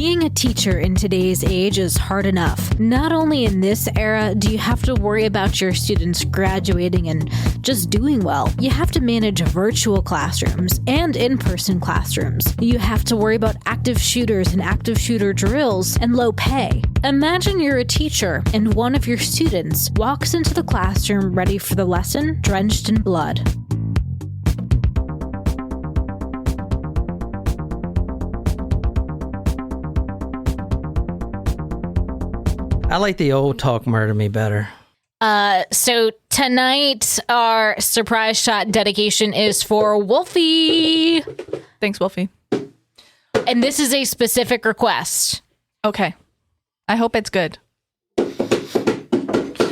Being a teacher in today's age is hard enough. Not only in this era do you have to worry about your students graduating and just doing well, you have to manage virtual classrooms and in-person classrooms. You have to worry about active shooters and active shooter drills and low pay. Imagine you're a teacher and one of your students walks into the classroom ready for the lesson, drenched in blood. I like the old Talk Murder Me better. So tonight, our surprise shot dedication is for Wolfie. Thanks, Wolfie. And this is a specific request. Okay. I hope it's good.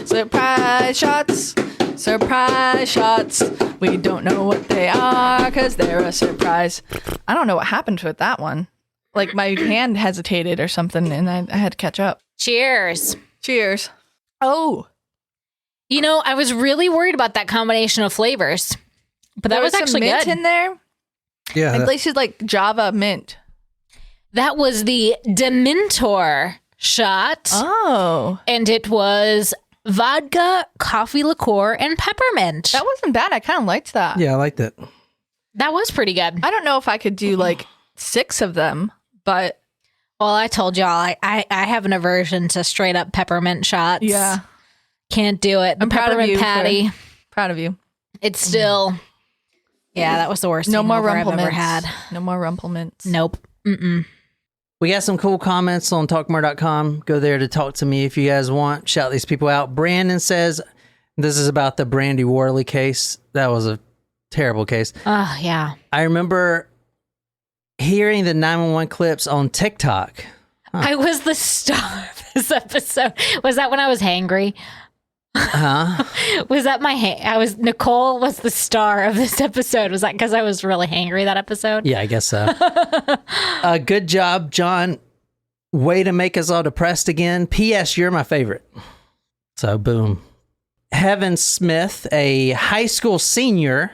Surprise shots. Surprise shots. We don't know what they are because they're a surprise. I don't know what happened with that one. Like my hand hesitated or something and I had to catch up. Cheers. Cheers. Oh. You know, I was really worried about that combination of flavors, but that was actually mint good. In there. Yeah. At least it's like Java mint. That was the Dementor shot. Oh. And it was vodka, coffee liqueur, and peppermint. That wasn't bad. I kind of liked that. Yeah, I liked it. That was pretty good. I don't know if I could do like 6 of them, but... Well, I told y'all, I have an aversion to straight up peppermint shots. Yeah. Can't do it. The I'm proud of you. patty. Proud of you. It's still... Yeah, that was the worst No more hangover I've Rumplemints. ever had. No more Rumplemints. Nope. Mm-mm. We got some cool comments on talkmore.com. Go there to talk to me if you guys want. Shout these people out. Brandon says, this is about the Brandy Worley case. That was a terrible case. Oh, yeah. I remember hearing the 911 clips on TikTok. I was the star of this episode. Was that when I was hangry? Huh? Was that Nicole was the star of this episode. Was that because I was really hangry that episode? Yeah, I guess so. Good job, John. Way to make us all depressed again. P.S. You're my favorite. So, boom. Heaven Smith, a high school senior,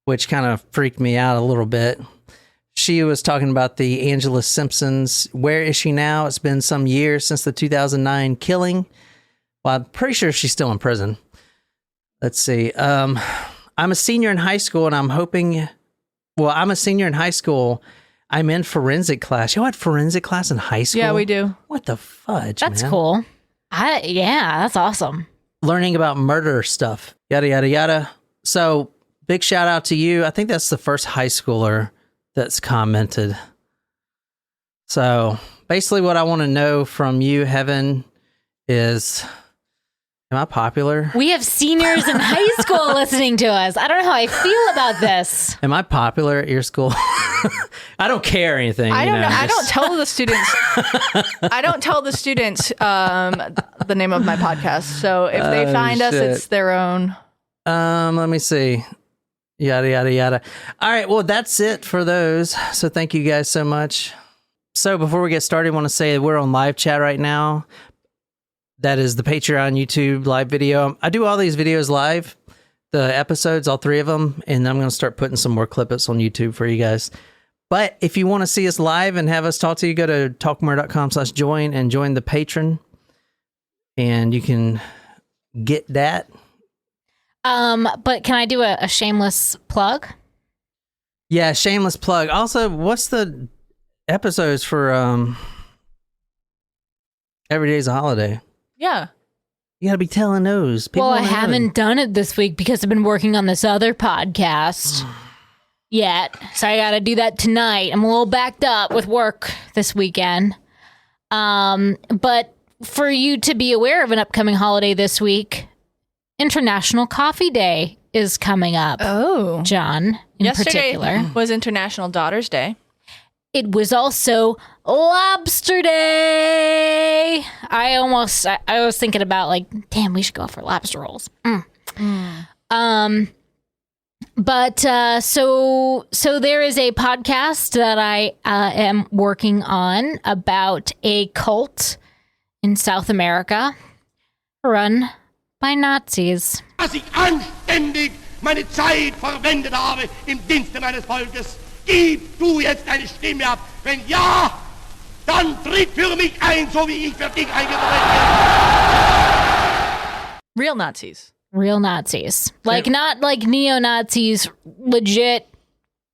which kind of freaked me out a little bit. She was talking about the Angela Simpsons. Where is she now? It's been some years since the 2009 killing. Well, I'm pretty sure she's still in prison. Let's see. I'm a senior in high school, and I'm a senior in high school. I'm in forensic class. You had forensic class in high school? Yeah, we do. What the fudge, That's man? cool. Yeah, that's awesome. Learning about murder stuff. Yada, yada, yada. So, big shout out to you. I think that's the first high schooler that's commented. So, basically what I want to know from you, Heaven, is... Am I popular? We have seniors in high school listening to us. I don't know how I feel about this. Am I popular at your school? I don't care or anything. I don't know. I don't tell the students. I don't tell the students the name of my podcast. So if they find us, it's their own. Let me see. Yada, yada, yada. All right. Well, that's it for those. So thank you guys so much. So before we get started, I want to say we're on live chat right now. That is the Patreon, YouTube, live video. I do all these videos live, the episodes, all 3 of them, and I'm going to start putting some more clips on YouTube for you guys. But if you want to see us live and have us talk to you, go to talkmore.com/join and join the patron, and you can get that. But can I do a shameless plug? Yeah, shameless plug. Also, what's the episodes for Every Day's a Holiday? Yeah. You got to be telling those. People Well, I wanna know. haven't done it this week because I've been working on this other podcast yet. So I got to do that tonight. I'm a little backed up with work this weekend. But for you to be aware of an upcoming holiday this week, International Coffee Day is coming up. Oh. John, in Yesterday particular. was International Daughters Day. It was also Lobster Day. I was thinking about like, damn, we should go for lobster rolls. But so there is a podcast that I am working on about a cult in South America run by Nazis. Dass ich anständig meine Zeit verwendet habe im Dienste meines Volkes. Gib du jetzt deine Stimme ab. Wenn ja, dann tritt für mich ein, so wie ich für dich eingetreten bin. Real Nazis. Real Nazis. Like, not like neo-Nazis, legit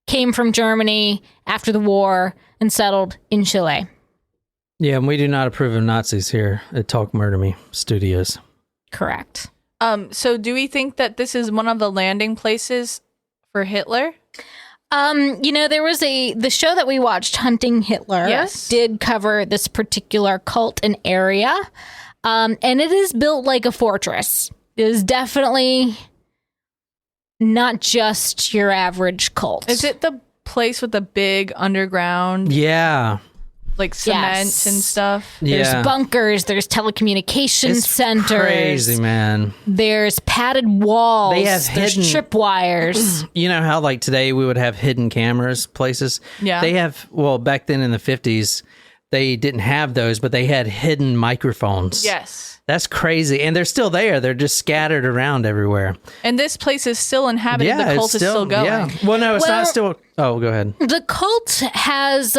came from Germany after the war and settled in Chile. Yeah, and we do not approve of Nazis here at Talk Murder Me Studios. Correct. So do we think that this is one of the landing places for Hitler? There was the show that we watched, Hunting Hitler, Yes. did cover this particular cult and area. And it is built like a fortress. It is definitely not just your average cult. Is it the place with the big underground, Yeah. like cement Yes. and stuff? There's Yeah. bunkers, there's telecommunications It's centers. crazy, man. There's padded walls. They have there's hidden- tripwires. You know how like today we would have hidden cameras places? Yeah. They have, well, back then in the 50s, they didn't have those, but they had hidden microphones. Yes. That's crazy. And they're still there. They're just scattered around everywhere. And this place is still inhabited. The cult is still going. Yeah. Well, no, it's Well- not still. Oh, go ahead. The cult has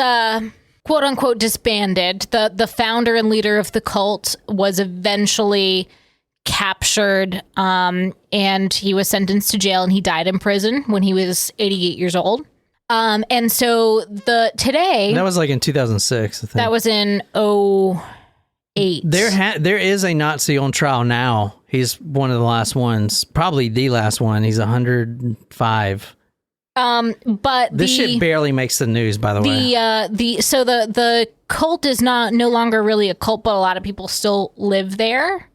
quote unquote disbanded. The founder and leader of the cult was eventually captured, and he was sentenced to jail, and he died in prison when he was 88 years old. And so today That was like in 2006, I think. that was in 2008. There is a Nazi on trial now. He's one of the last ones, probably the last one. He's 105. But This shit barely makes the news, by the way. the cult is no longer really a cult, but a lot of people still live there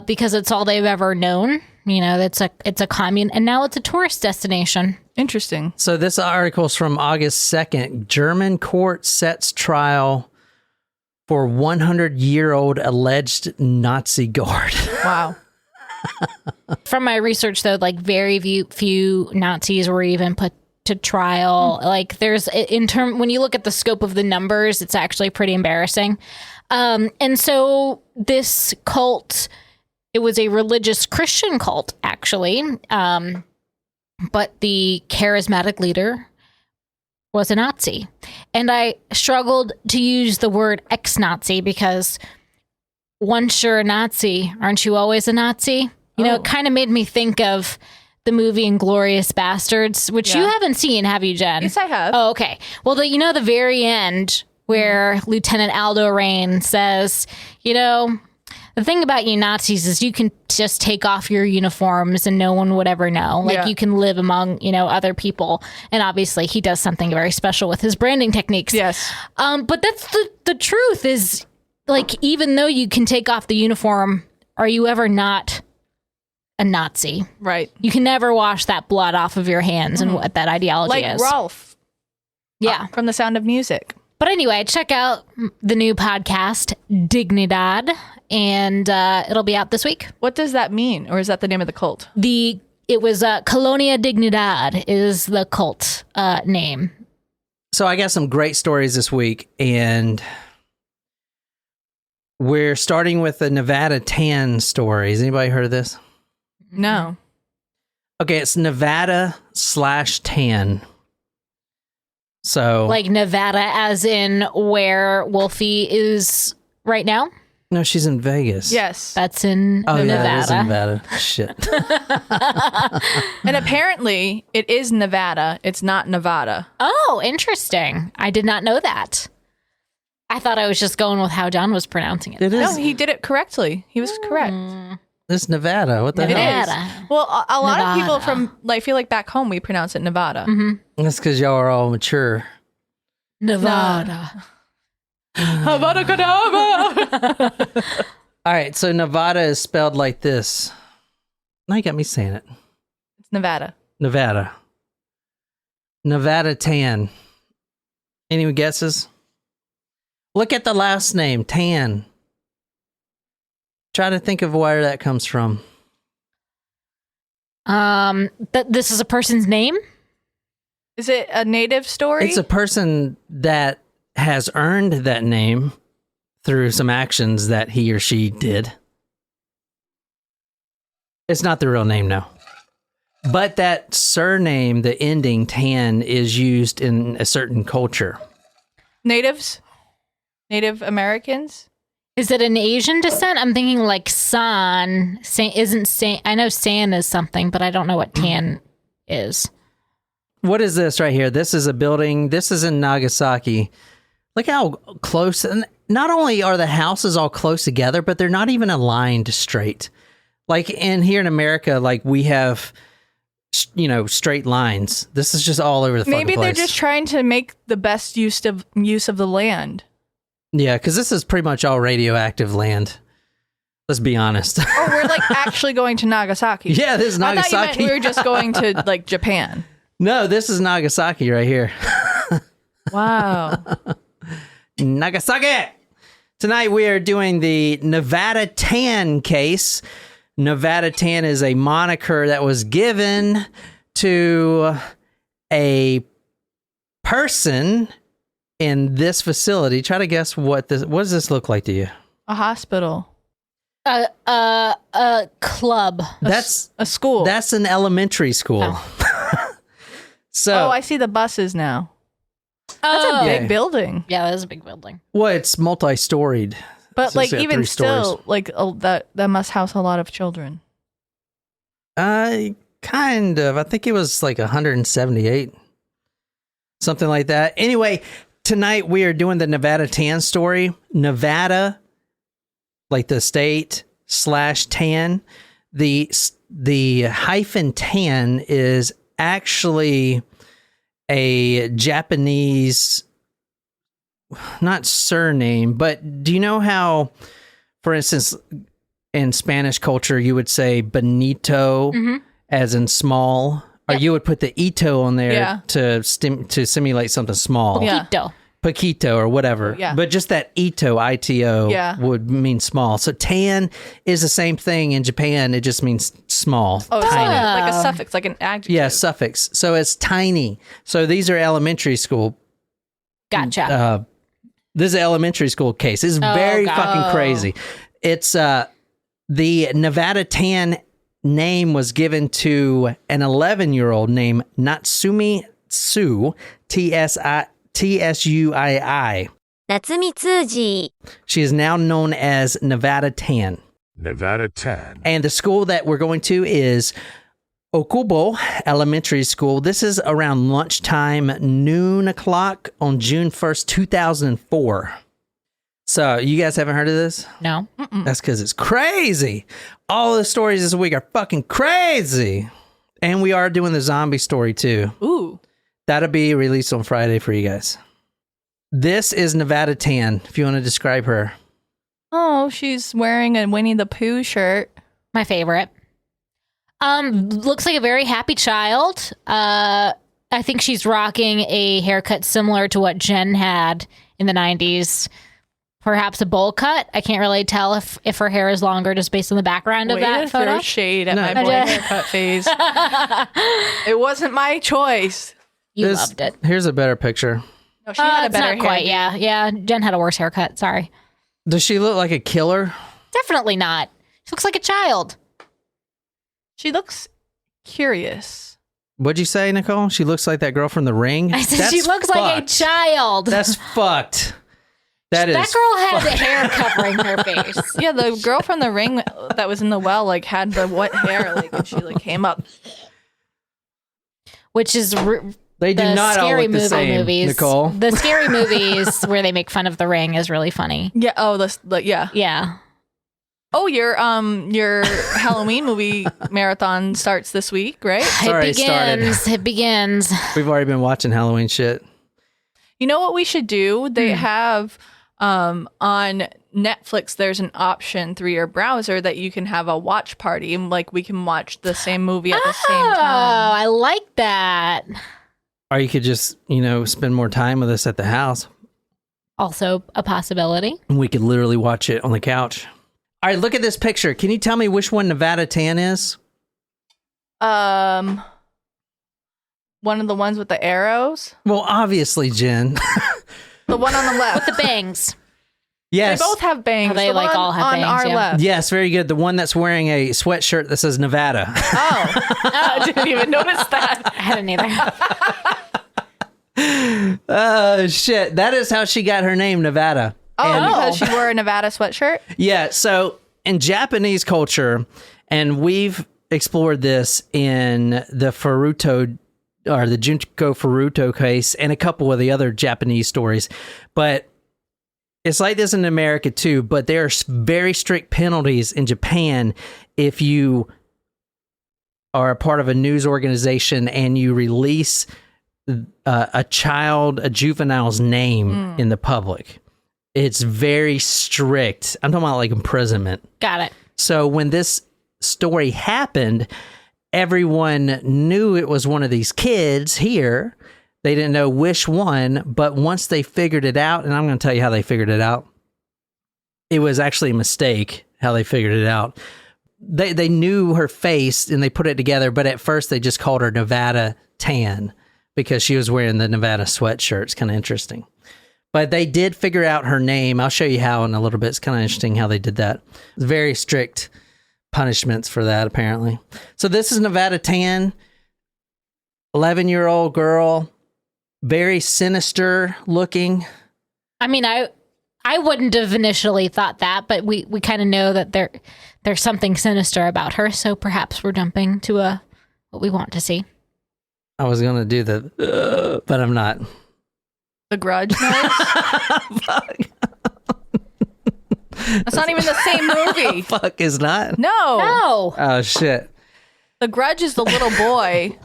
because it's all they've ever known. You know, it's a commune, and now it's a tourist destination. Interesting. So this article's from August 2nd. German court sets trial for 100-year-old alleged Nazi guard. Wow. From my research, though, like very few Nazis were even put to trial. Like there's when you look at the scope of the numbers, it's actually pretty embarrassing. And so this cult, it was a religious Christian cult, actually. But the charismatic leader was a Nazi. And I struggled to use the word ex-Nazi because once you're a Nazi, aren't you always a Nazi? You know, it kind of made me think of the movie Inglourious Bastards, which you haven't seen, have you, Jen? Yes, I have. Oh, okay. Well, the very end where Lieutenant Aldo Rain says, the thing about you Nazis is you can just take off your uniforms and no one would ever know. Like you can live among, other people. And obviously he does something very special with his branding techniques. Yes. But that's the truth is, like, even though you can take off the uniform, are you ever not a Nazi? Right. You can never wash that blood off of your hands and what that ideology Like is. Rolf. Yeah. From The Sound of Music. But anyway, check out the new podcast, Dignidad, and it'll be out this week. What does that mean? Or is that the name of the cult? It was Colonia Dignidad is the cult name. So I got some great stories this week, and we're starting with the Nevada tan story. Has anybody heard of this? No. Okay, it's Nevada/tan. So Like Nevada, as in where Wolfie is right now. no, she's in Vegas. Yes. That's in Oh, Nevada. yeah, that is in Nevada. Shit. And apparently it is Nevada. It's not Nevada. Oh, interesting. I did not know that. I thought I was just going with how John was pronouncing it. It is. No, he did it correctly. He was correct. It's Nevada. What the It hell? is. Nevada. Well, a lot of people Nevada. from, I feel like back home, we pronounce it Nevada. That's because y'all are all mature. Nevada. Havana Kedavra! All right, so Nevada is spelled like this. Now you got me saying it. It's Nevada. Nevada. Nevada tan. Any guesses? Look at the last name, Tan. Try to think of where that comes from. This is a person's name? Is it a native story? It's a person that has earned that name through some actions that he or she did. It's not the real name, no. But that surname, the ending Tan, is used in a certain culture. Natives? Native Americans? Is it an Asian descent? I'm thinking like San. Isn't San? I know San is something, but I don't know what Tan is. What is this right here? This is a building. This is in Nagasaki. Look how close. And not only are the houses all close together, but they're not even aligned straight. Like here in America, like we have, straight lines. This is just all over the fucking place. Maybe they're just trying to make the best use of the land. Yeah, because this is pretty much all radioactive land. Let's be honest. Oh, we're like actually going to Nagasaki. Yeah, this is Nagasaki. I thought you meant we were just going to like Japan. No, this is Nagasaki right here. Wow. Nagasaki! Tonight we are doing the Nevada Tan case. Nevada Tan is a moniker that was given to a person in this facility. Try to guess what does this look like to you? A hospital. A club. That's a school. That's an elementary school. Oh. So I see the buses now. Oh, That's a big building. Yeah, that is a big building. Well, it's multi-storied. But So like it's got even 3 still, stories. like that must house a lot of children. Kind of. I think it was like 178. Something like that. Anyway, tonight we are doing the Nevada Tan story. Nevada, like the state / tan. The hyphen tan is actually a Japanese, not surname, but do you know how, for instance, in Spanish culture, you would say bonito as in small, or you would put the ito on there to simulate something small. Yeah. Poquito. Paquito or whatever. Yeah. But just that ito, ITO, would mean small. So tan is the same thing in Japan. It just means small. Oh, it's tiny. like a suffix, like an adjective. Yeah, suffix. So it's tiny. So these are elementary school. Gotcha. This is an elementary school case. It's very fucking crazy. It's the Nevada Tan name was given to an 11-year-old named Natsumi Tsuii, Tsuii. Natsumi Tsuii. She is now known as Nevada Tan. Nevada Tan. And the school that we're going to is Okubo Elementary School. This is around lunchtime, noon o'clock on June 1st, 2004. So you guys haven't heard of this? No. That's because it's crazy. All the stories this week are fucking crazy. And we are doing the zombie story too. Ooh. That'll be released on Friday for you guys. This is Nevada Tan, if you want to describe her. Oh, she's wearing a Winnie the Pooh shirt. My favorite. Looks like a very happy child. I think she's rocking a haircut similar to what Jen had in the 90s. Perhaps a bowl cut. I can't really tell if her hair is longer just based on the background of that Throw photo. shade at my boy haircut phase. It wasn't my choice. You loved it. Here's a better picture. No, she had a It's better not quite. hair. Yeah. Jen had a worse haircut. Sorry. Does she look like a killer? Definitely not. She looks like a child. She looks curious. What'd you say, Nicole? She looks like that girl from The Ring? I said she looks like a child. That's fucked. That girl had the hair covering her face. Yeah, the girl from The Ring that was in the well, like, had the wet hair, like, and she, like, came up. Which is they do the not all scary look the movie same, movies. Nicole. The scary movies where they make fun of The Ring is really funny. Yeah. Oh, yeah. Yeah. Oh, your Halloween movie marathon starts this week, right? It begins. We've already been watching Halloween shit. You know what we should do? They have on Netflix, there's an option through your browser that you can have a watch party, and like we can watch the same movie at the same Oh, time. I like that. Or you could just, spend more time with us at the house. Also a possibility. And we could literally watch it on the couch. All right, look at this picture. Can you tell me which one Nevada Tan is? One of the ones with the arrows. Well, obviously, Jen. The one on the left. With the bangs. Yes. They both have bangs. They The like one all have on bangs, our yeah. left. Yes, very good. The one that's wearing a sweatshirt that says Nevada. Oh, I didn't even notice that. I hadn't either. Oh, shit. That is how she got her name, Nevada. because she wore a Nevada sweatshirt? Yeah, so in Japanese culture, and we've explored this in the Furuto or the Junko Furuto case and a couple of the other Japanese stories, but it's like this in America too, but there are very strict penalties in Japan if you are a part of a news organization and you release a juvenile's name in the public. It's very strict. I'm talking about like imprisonment. Got it. So when this story happened, everyone knew it was one of these kids here. They didn't know which one, but once they figured it out, and I'm going to tell you how they figured it out, it was actually a mistake how they figured it out. They knew her face and they put it together, but at first they just called her Nevada Tan because she was wearing the Nevada sweatshirt. It's kind of interesting. But they did figure out her name. I'll show you how in a little bit. It's kind of interesting how they did that. Very strict punishments for that, apparently. So this is Nevada Tan, 11-year-old girl, very sinister looking. I mean, I wouldn't have initially thought that, but we kind of know that there's something sinister about her, so perhaps we're jumping to what we want to see. I was going to do but I'm not. The Grudge noise? Fuck. That's not even the same movie. Fuck is not? No. Oh, shit. The Grudge is the little boy.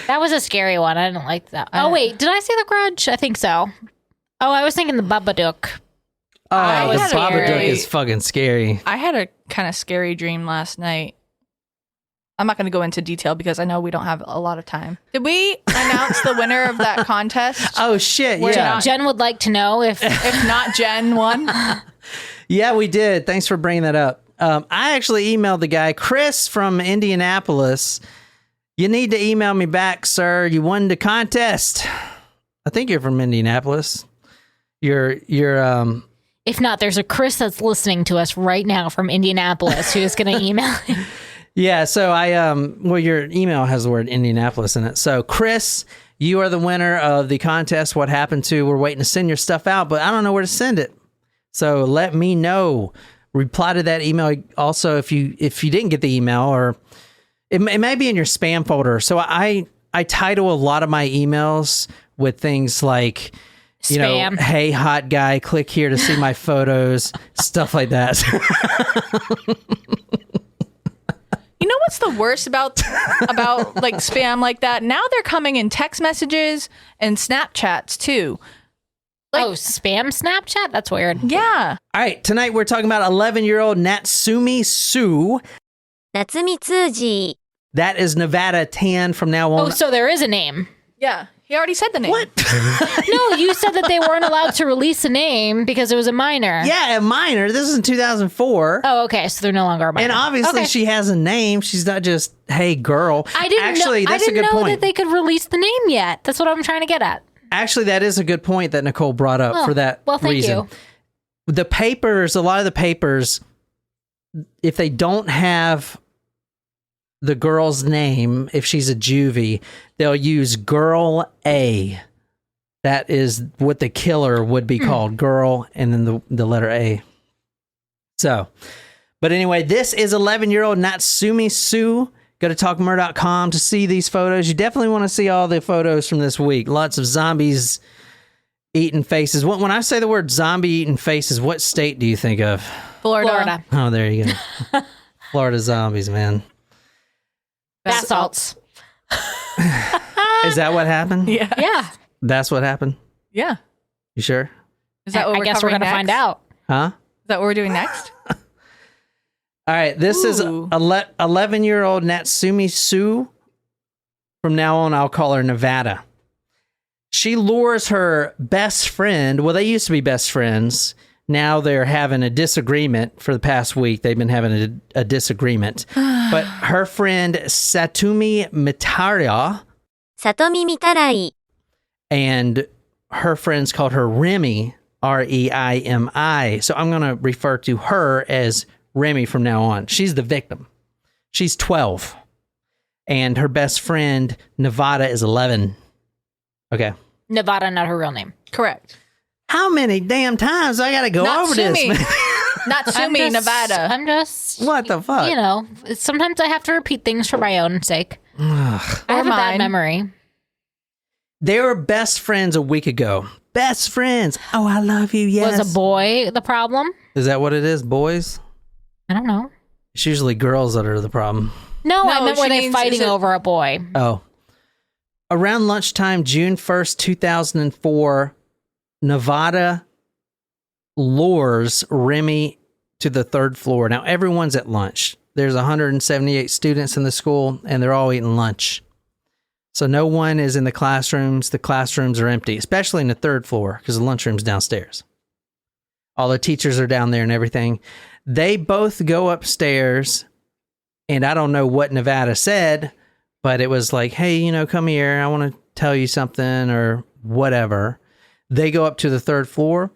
That was a scary one. I didn't like that. Oh, wait. Did I say The Grudge? I think so. Oh, I was thinking The Babadook. Oh, the had a Babadook very- is fucking scary. I had a kind of scary dream last night. I'm not going to go into detail because I know we don't have a lot of time. Did we announce the winner of that contest? Oh, shit. We're Yeah. not- Jen would like to know if If not, Jen won. Yeah, we did. Thanks for bringing that up. I actually emailed the guy, Chris from Indianapolis. You need to email me back, sir. You won the contest. I think you're from Indianapolis. You're if not, there's a Chris that's listening to us right now from Indianapolis who is going to email him. Yeah, so your email has the word Indianapolis in it. So, Chris, you are the winner of the contest. What happened to? We're waiting to send your stuff out, but I don't know where to send it. So, let me know. Reply to that email. Also, if you didn't get the email, or it may be in your spam folder. So, I title a lot of my emails with things like, you know, Spam. hey, hot guy, click here to see my photos, stuff like that. You know what's the worst about like spam like that? Now they're coming in text messages and Snapchats too. Oh, spam Snapchat? That's weird. Yeah. All right, tonight we're talking about 11-year-old Natsumi Tsuii. Natsumi Tsuii. That is Nevada Tan from now on. Oh, so there is a name. Yeah. He already said the name. What? No, you said that they weren't allowed to release a name because it was a minor. Yeah, a minor. This is in 2004. Oh, okay. So they're no longer a minor. And obviously Okay. she has a name. She's not just, hey, girl. I didn't Actually, know, that's I didn't a good know point. that they could release the name yet. That's what I'm trying to get at. Actually, that is a good point that Nicole brought up Oh, for that well, thank reason. you. The papers, a lot of the papers, if they don't have the girl's name, if she's a juvie, they'll use Girl A. That is what the killer would be called, Girl, and then the letter A. So, but anyway, this is 11-year-old Natsumi Tsuii. Go to talkmurder.com to see these photos. You definitely want to see all the photos from this week. Lots of zombies eating faces. When I say the word zombie eating faces, what state do you think of? Florida. Oh, there you go. Florida zombies, man. Bath salts. Is that what happened? Yeah. Yeah. That's what happened? Yeah. You sure? Is that what I guess we're going to find out. Huh? Is that what we're doing next? All right. This is Ooh. 11-year-old Natsumi Tsuii. From now on, I'll call her Nevada. She lures her best friend. Well, they used to be best friends. Now they're having a disagreement. For the past week, they've been having a disagreement. But her friend, Satomi Mitarai, Satomi Mitarai. and her friends called her Remy, Reimi. So I'm going to refer to her as Remy from now on. She's the victim. She's 12. And her best friend, Nevada, is 11. Okay. Nevada, not her real name. Correct. How many damn times I got to go over this? Natsumi. Man? Natsumi, Nevada. I'm just. What the fuck? You know, sometimes I have to repeat things for my own sake. I have a bad mine. memory. They were best friends a week ago. Best friends. Oh, I love you. Yes. Was a boy the problem? Is that what it is? Boys? I don't know. It's usually girls that are the problem. No, I No, meant she were they means, fighting is it- over a boy? Oh. Around lunchtime, June 1st, 2004, Nevada lures Remy to the third floor. Now, everyone's at lunch. There's 178 students in the school, and they're all eating lunch. So no one is in the classrooms. The classrooms are empty, especially in the third floor because the lunchroom's downstairs. All the teachers are down there and everything. They both go upstairs, and I don't know what Nevada said, but it was like, hey, you know, come here. I want to tell you something or whatever. They go up to the third floor.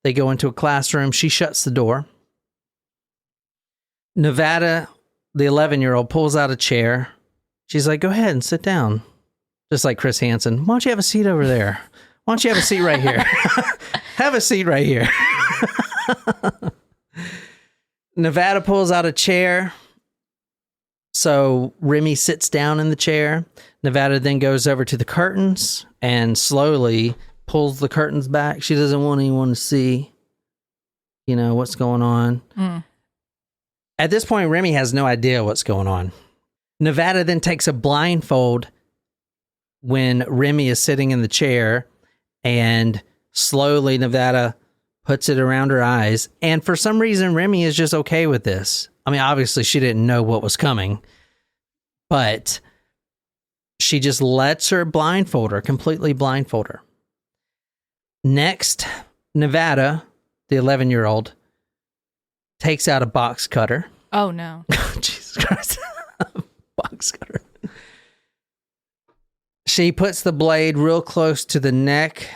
They go into a classroom. She shuts the door. Nevada, the 11-year-old, pulls out a chair. She's like, go ahead and sit down. Just like Chris Hansen. Why don't you have a seat over there? Why don't you have a seat right here? Have a seat right here. Nevada pulls out a chair. So Remy sits down in the chair. Nevada then goes over to the curtains and slowly pulls the curtains back. She doesn't want anyone to see, you know, what's going on. At this point, Remy has no idea what's going on. Nevada then takes a blindfold when Remy is sitting in the chair, and slowly Nevada puts it around her eyes. And for some reason, Remy is just okay with this. I mean, obviously she didn't know what was coming, but she just lets her blindfold her, completely blindfold her. Next, Nevada, the 11-year-old, takes out a box cutter. Oh, no. Jesus Christ. Box cutter. She puts the blade real close to the neck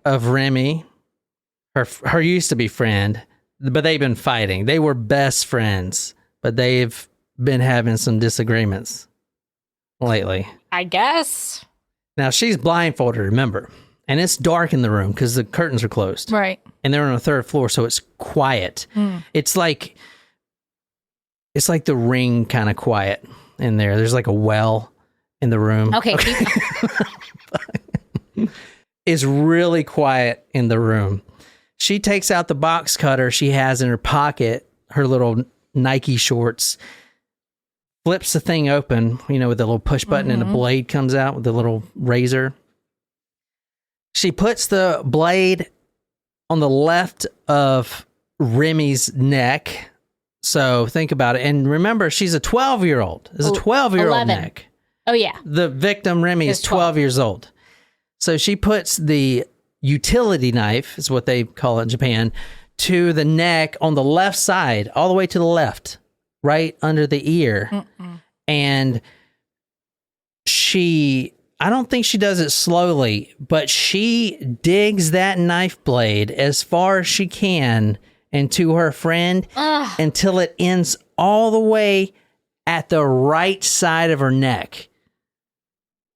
of Remy, her used to be friend, but they've been fighting. They were best friends, but they've been having some disagreements lately. I guess. Now, she's blindfolded, remember, and it's dark in the room because the curtains are closed. Right. And they're on the third floor, so it's quiet. It's like the Ring kind of quiet in there. There's like a well in the room. Okay. It's really quiet in the room. She takes out the box cutter she has in her pocket, her little Nike shorts, flips the thing open, you know, with the little push button and the blade comes out with the little razor. She puts the blade on the left of Remy's neck. So think about it. And remember, she's a 12-year-old. It's a 12-year-old 11. neck. Oh, yeah. The victim, Remy, is 12 years old. So she puts the utility knife, is what they call it in Japan, to the neck on the left side, all the way to the left, right under the ear. And I don't think she does it slowly, but she digs that knife blade as far as she can into her friend until it ends all the way at the right side of her neck,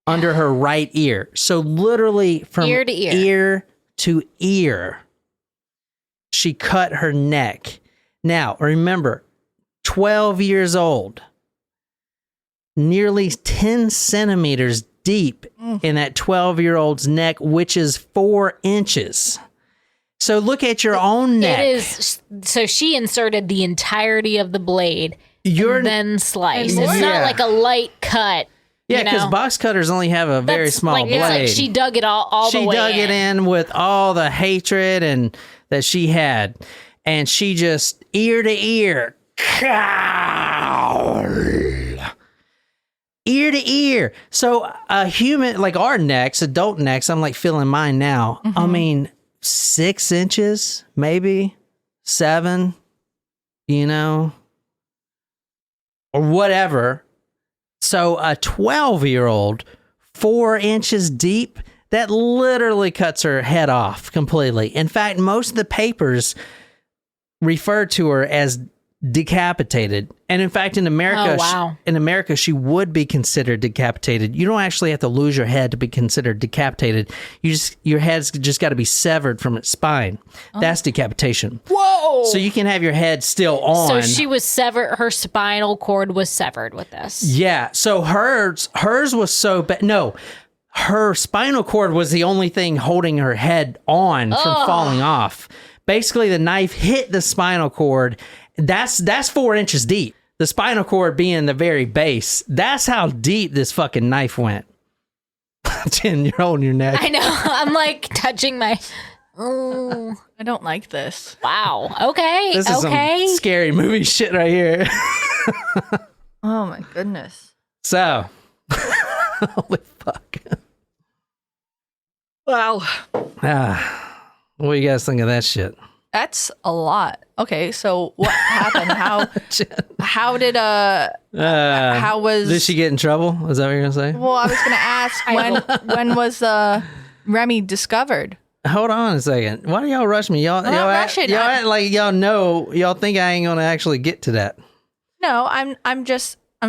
under her right ear. So literally from Ear to ear, she cut her neck. Now, remember, 12 years old, nearly 10 centimeters deep in that 12-year-old's neck, which is 4 inches. So look at your own neck. It is. So she inserted the entirety of the blade and then sliced. It's not like a light cut. Yeah, because box cutters only have a very small blade. It's like she dug it all the way in. She dug it in with all the hatred and that she had. And she just, ear to ear, ear to ear. So a human, like our necks, adult necks, I'm like feeling mine now. I mean, 6 inches, maybe 7, you know, or whatever. So a 12-year-old, 4 inches deep, that literally cuts her head off completely. In fact, most of the papers refer to her as decapitated. And in fact, in America, Oh, wow. in America, she would be considered decapitated. You don't actually have to lose your head to be considered decapitated. Your head's just got to be severed from its spine. That's decapitation. Whoa! So you can have your head still on. So she was severed. Her spinal cord was severed with this. Yeah. So hers was so bad. No, her spinal cord was the only thing holding her head on from falling off. Basically, the knife hit the spinal cord. That's 4 inches deep. The spinal cord being the very base. That's how deep this fucking knife went. 10, you're holding your neck. I know. I'm like touching my. Oh, I don't like this. wow. Okay. This is okay. some scary movie shit right here. Oh my goodness. So, holy fuck. Wow. What do you guys think of that shit? That's a lot. Okay, so what happened? How did how was Did she get in trouble? Is that what you're gonna say? Well, I was gonna ask when was Remy discovered? Hold on a second. Why do y'all rush me? Y'all rushing. act like y'all think I ain't gonna actually get to that. No, I'm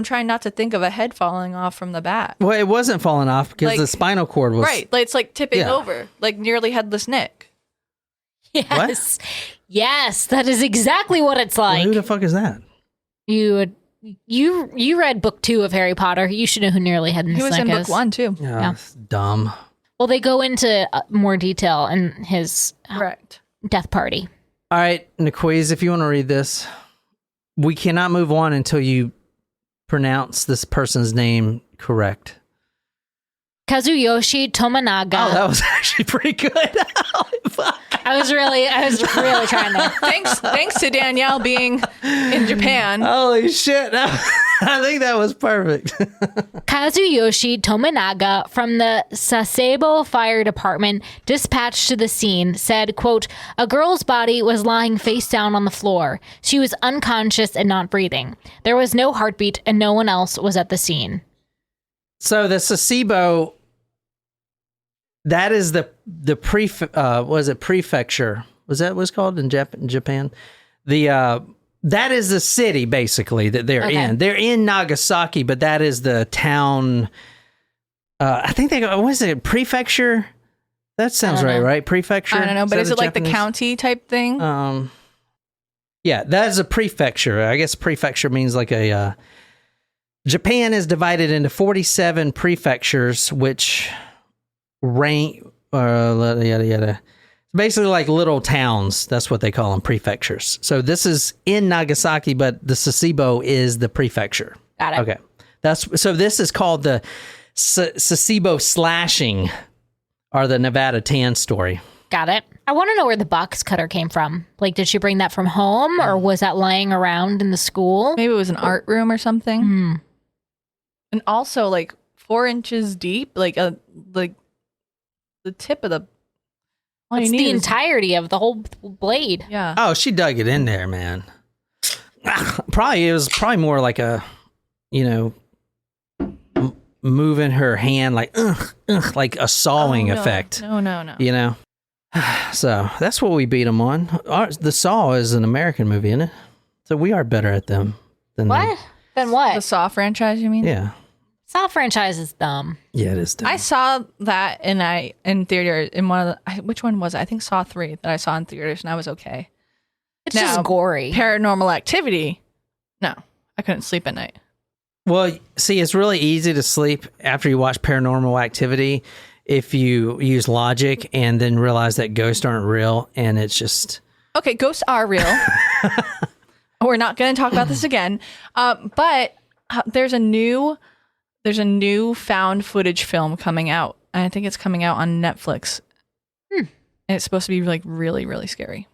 trying not to think of a head falling off from the bat. Well, it wasn't falling off because Like- the spinal cord was Right, like it's like tipping Yeah. over, like nearly headless Nick. Yes. Yes, that is exactly what it's Well, like. who the fuck is that? You read book 2 of Harry Potter. You should know who Nearly Headless He was Nick in book is. 1 too. Yeah, it's dumb. Well, they go into more detail in his Correct. death party. All right, Niquiz, if you want to read this, we cannot move on until you pronounce this person's name correct. Kazuyoshi Tominaga. Oh, that was actually pretty good. Holy fuck. I was really trying to. Thanks to Danielle being in Japan. Holy shit. I think that was perfect. Kazuyoshi Tominaga from the Sasebo Fire Department, dispatched to the scene, said, quote, "A girl's body was lying face down on the floor. She was unconscious and not breathing. There was no heartbeat and no one else was at the scene." So the Sasebo, that is the prefecture? Was that what's called in Japan? That is the city basically that they're in. They're in Nagasaki, but that is the town. I think was it prefecture? That sounds right? Prefecture. I don't know, but that is a it like Japanese? the county type thing? Yeah, that is a prefecture. I guess prefecture means like a. Japan is divided into 47 prefectures, which rank, yada, yada. Basically like little towns. That's what they call them, prefectures. So this is in Nagasaki, but the Sasebo is the prefecture. Got it. Okay. So this is called the Sasebo slashing, or the Nevada tan story. Got it. I want to know where the box cutter came from. Like, did she bring that from home or was that laying around in the school? Maybe it was an art room or something. And also like 4 inches deep, like the tip of the. all you It's need the is- entirety of the whole blade. Yeah. Oh, she dug it in there, man. It was probably more like a, moving her hand like like a sawing Oh, no. effect. No. So that's what we beat them on. The Saw is an American movie, isn't it? So we are better at them than What? them. Then what? The Saw franchise, you mean? Yeah. Saw franchise is dumb. Yeah, it is dumb. I saw that in theater in one of the which one was it? I think Saw 3 that I saw in theaters and I was okay. It's just gory. Paranormal Activity. No, I couldn't sleep at night. Well, see, it's really easy to sleep after you watch Paranormal Activity if you use logic and then realize that ghosts aren't real, and it's just... Okay, ghosts are real. We're not going to talk about this again. But there's a new found footage film coming out. And I think it's coming out on Netflix. And it's supposed to be like really, really scary.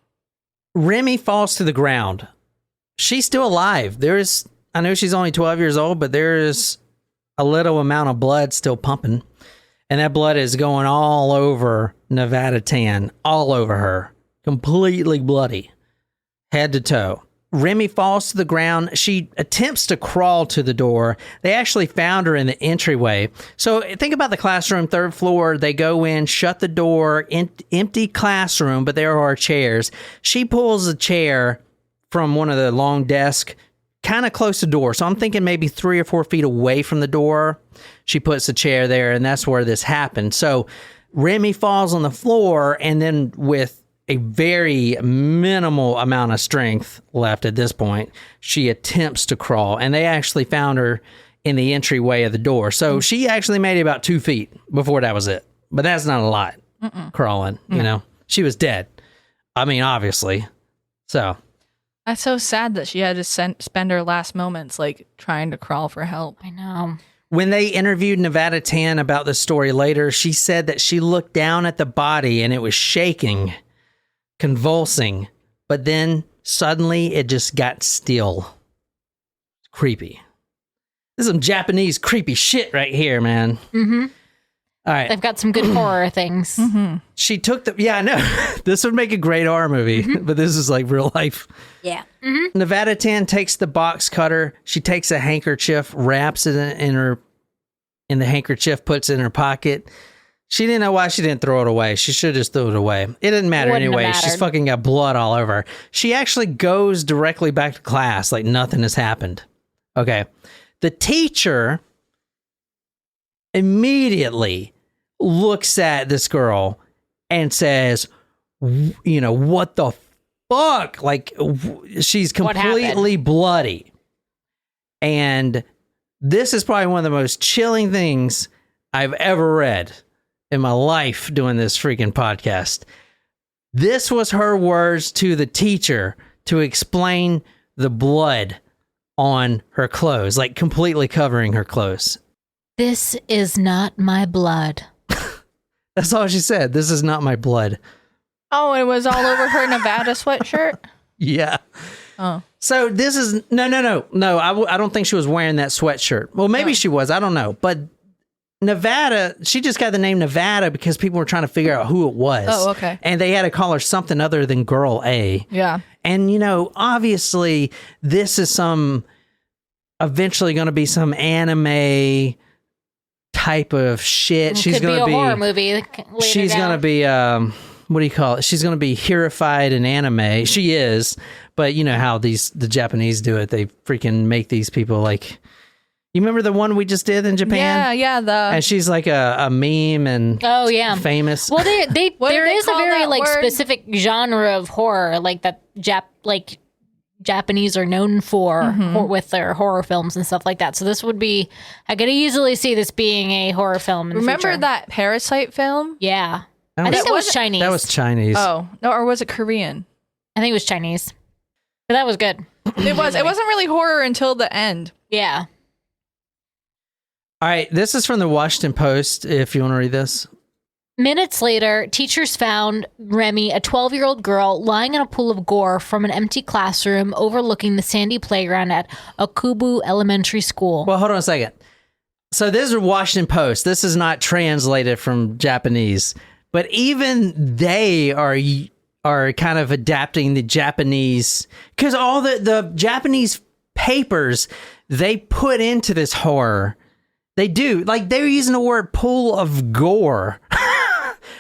Remy falls to the ground. She's still alive. I know she's only 12 years old, but there is a little amount of blood still pumping. And that blood is going all over Nevada Tan, all over her. Completely bloody. Head to toe. Remy falls to the ground. She attempts to crawl to the door. They actually found her in the entryway. So think about the classroom, 3rd floor. They go in, shut the door, empty classroom, but there are chairs. She pulls a chair from one of the long desks, kind of close to the door. So I'm thinking maybe 3 or 4 feet away from the door. She puts a chair there, and that's where this happened. So Remy falls on the floor, and then with a very minimal amount of strength left at this point, she attempts to crawl, and they actually found her in the entryway of the door. So she actually made it about 2 feet before that was it. But that's not a lot crawling, you know. She was dead. I mean, obviously. So That's so sad that she had to spend her last moments like trying to crawl for help. I know. when they interviewed Nevada Tan about the story later, she said that she looked down at the body and it was shaking, convulsing, but then suddenly it just got still. Creepy. This is some Japanese creepy shit right here, man. Mm-hmm. All right. They've got some good horror things. Mm-hmm. She took the... Yeah, I know. This would make a great horror movie, but this is like real life. Yeah. Mm-hmm. Nevada Tan takes the box cutter. She takes a handkerchief, wraps it in the handkerchief, puts it in her pocket. She didn't know why she didn't throw it away. She should have just threw it away. It didn't matter Wouldn't have anyway. She's mattered. fucking got blood all over her. She actually goes directly back to class like nothing has happened. Okay. The teacher immediately looks at this girl and says, you know, what the fuck? Like, she's What happened? completely bloody. And this is probably one of the most chilling things I've ever read in my life doing this freaking podcast. This was her words to the teacher to explain the blood on her clothes, like completely covering her clothes. This is not my blood. That's all she said. This is not my blood. Oh, it was all over her Nevada sweatshirt? Yeah. Oh. So this is no. I don't think she was wearing that sweatshirt. Well, maybe she was. I don't know. But Nevada, she just got the name Nevada because people were trying to figure out who it was. Oh, okay. And they had to call her something other than Girl A. Yeah. And, you know, obviously, this is eventually going to be some anime type of shit. She's Could be going a to horror movie. Later She's down. going to be, what do you call it? She's going to be heroified in anime. She is. But you know how the Japanese do it. They freaking make these people like... You remember the one we just did in Japan? Yeah. And she's like a meme and Oh yeah, famous. Well, What do there they is a call very that like word? specific genre of horror, like that Japanese are known for with their horror films and stuff like that. So this would be, I could easily see this being a horror film. In the Remember future. that Parasite film? Yeah, That I think was- that was Chinese. That was Chinese. Oh, no, or was it Korean? I think it was Chinese, but that was good. It was. It wasn't really horror until the end. Yeah. All right, this is from the Washington Post, if you want to read this. Minutes later, teachers found Remy, a 12-year-old girl, lying in a pool of gore from an empty classroom overlooking the sandy playground at Okubo Elementary School. Well, hold on a second. So this is Washington Post. This is not translated from Japanese, but even they are kind of adapting the Japanese, because all the Japanese papers they put into this horror, they do. Like, they're using the word pool of gore.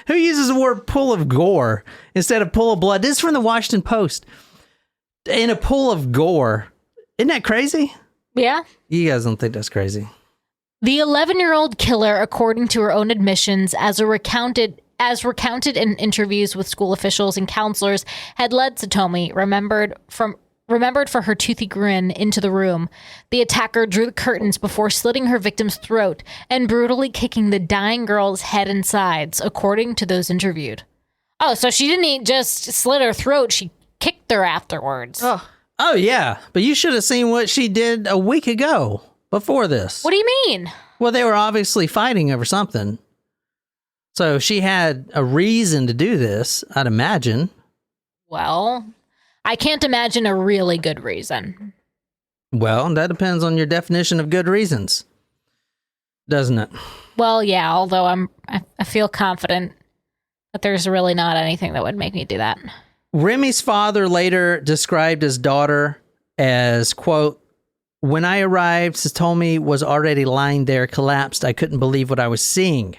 Who uses the word pool of gore instead of pool of blood? This is from the Washington Post. In a pool of gore. Isn't that crazy? Yeah. You guys don't think that's crazy? The 11-year-old killer, according to her own admissions, as recounted in interviews with school officials and counselors, had led Satomi, remembered for her toothy grin, into the room. The attacker drew the curtains before slitting her victim's throat and brutally kicking the dying girl's head and sides, according to those interviewed. Oh, so she didn't just slit her throat, she kicked her afterwards. Oh, yeah. But you should have seen what she did a week ago before this. What do you mean? Well, they were obviously fighting over something. So she had a reason to do this, I'd imagine. Well, I can't imagine a really good reason. Well, that depends on your definition of good reasons, doesn't it? Well, yeah, although I feel confident that there's really not anything that would make me do that. Remy's father later described his daughter as, quote, "When I arrived, Satomi was already lying there collapsed. I couldn't believe what I was seeing.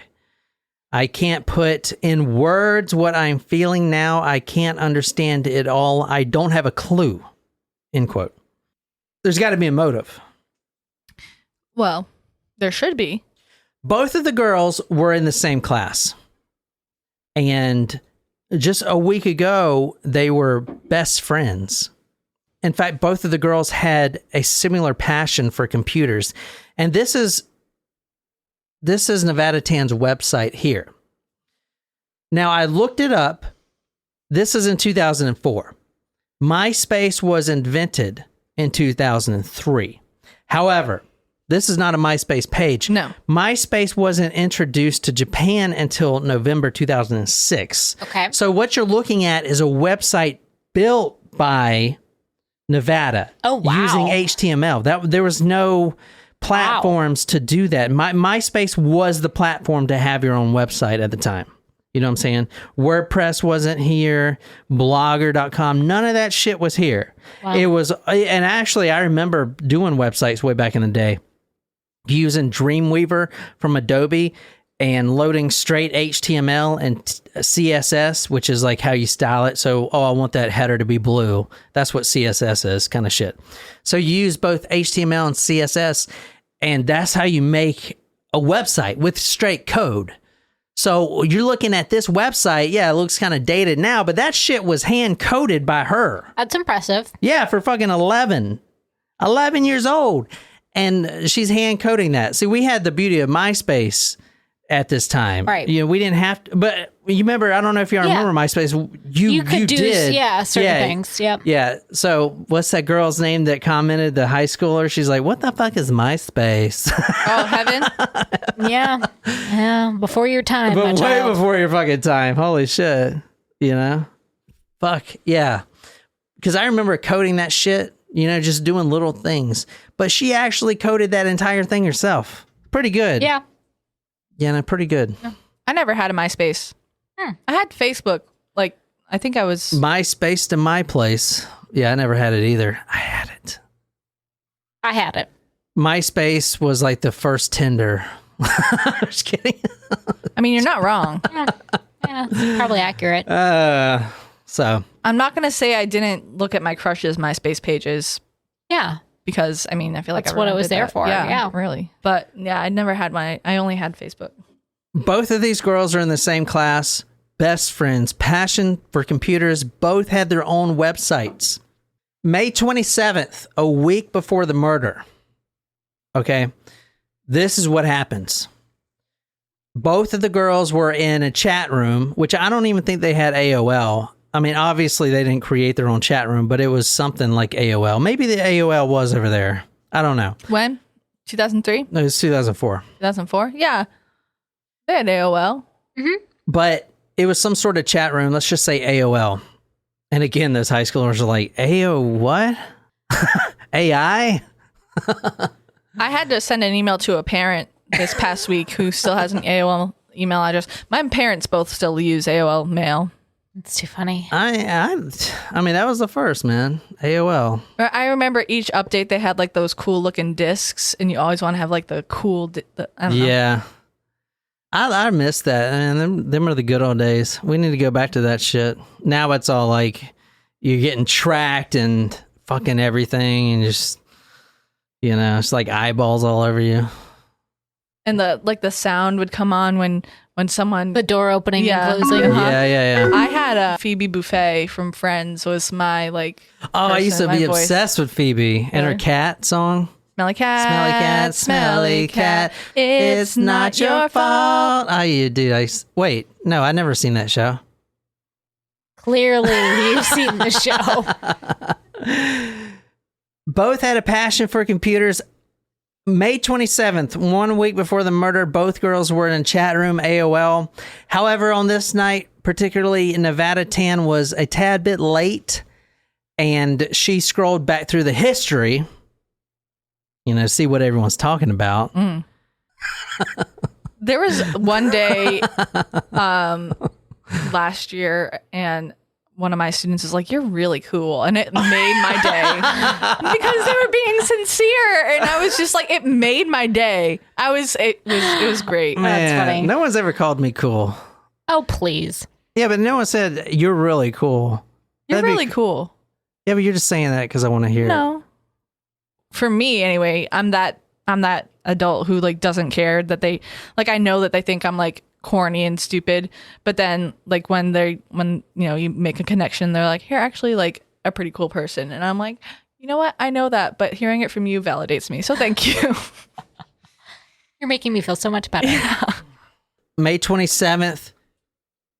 I can't put in words what I'm feeling now. I can't understand it all. I don't have a clue." End quote. There's got to be a motive. Well, there should be. Both of the girls were in the same class. And just a week ago, they were best friends. In fact, both of the girls had a similar passion for computers. And this is Nevada Tan's website here. Now, I looked it up. This is in 2004. MySpace was invented in 2003. However, this is not a MySpace page. No. MySpace wasn't introduced to Japan until November 2006. Okay. So what you're looking at is a website built by Nevada. Oh, wow. Using HTML. There was no platforms to do that. MySpace was the platform to have your own website at the time. You know what I'm saying? WordPress wasn't here. Blogger.com. None of that shit was here. Wow. It was, and actually, I remember doing websites way back in the day using Dreamweaver from Adobe and loading straight HTML and CSS, which is like how you style it. So, I want that header to be blue. That's what CSS is, kind of shit. So you use both HTML and CSS, and that's how you make a website with straight code. So you're looking at this website. Yeah, it looks kind of dated now, but that shit was hand coded by her. That's impressive. Yeah, for fucking 11 years old. And she's hand coding that. See, we had the beauty of MySpace at this time. Right. You know, we didn't have to, but you remember, I don't know if you remember MySpace. You could do did. certain things. Yep. Yeah. So what's that girl's name that commented, the high schooler? She's like, what the fuck is MySpace? Oh, heaven. Yeah. Yeah. Before your time, my But way child. before your fucking time. Holy shit. You know? Fuck. Yeah. Because I remember coding that shit, you know, just doing little things. But she actually coded that entire thing herself. Pretty good. Yeah. Yeah, no, pretty good. I never had a MySpace. I had Facebook. Like, I think I was... MySpace to my place. Yeah, I never had it either. I had it. I had it. MySpace was like the first Tinder. I'm just kidding. I mean, you're not wrong. Yeah, it's probably accurate. So I'm not going to say I didn't look at my crush's MySpace pages Yeah. because, I mean, I feel like That's what it everyone was did there that. for, yeah. really. But, yeah, I never had I only had Facebook. both of these girls are in the same class. Best friends, passion for computers, both had their own websites. May 27th, a week before the murder. Okay, this is what happens. Both of the girls were in a chat room, which I don't even think they had AOL. I mean, obviously they didn't create their own chat room, but it was something like AOL. Maybe the AOL was over there. I don't know. When? 2003? No, it was 2004. 2004? Yeah. They had AOL. But it was some sort of chat room. Let's just say AOL. And again, those high schoolers are like, AO what? AI? I had to send an email to a parent this past week who still has an AOL email address. My parents both still use AOL mail. It's too funny. I mean, that was the first, man. AOL. I remember each update they had like those cool looking discs, and you always want to have like the cool. I don't know. Yeah. I miss that. I mean, them are the good old days. We need to go back to that shit. Now it's all like you're getting tracked and fucking everything, and just, you know, it's like eyeballs all over you. And the sound would come on when someone The door opening Yeah. and closing. Uh-huh. Yeah. I had a Phoebe Buffet from Friends was my like. Oh, I used to person, be my voice. obsessed with Phoebe and her Really? cat song. Smelly cat, Smelly cat. It's not your fault. Oh, you do. Wait, no, I never seen that show. Clearly, you've seen the show. Both had a passion for computers. May 27th, 1 week before the murder, both girls were in chat room AOL. However, on this night, particularly Nevada Tan was a tad bit late, and she scrolled back through the history, you know, see what everyone's talking about. There was one day last year, and one of my students was like, "You're really cool," and it made my day because they were being sincere, and I was just like, it made my day. It was great. Man, funny. no one's ever called me cool. Oh, please. Yeah, but no one said, you're really cool. You're That'd be really cool. Yeah, but you're just saying that because I want to hear it. No. For me, anyway, I'm that adult who like doesn't care that they like. I know that they think I'm like corny and stupid, but then like when you make a connection, they're like, "You're actually like a pretty cool person," and I'm like, you know what? I know that, but hearing it from you validates me. So thank you. You're making me feel so much better. Yeah. May 27th,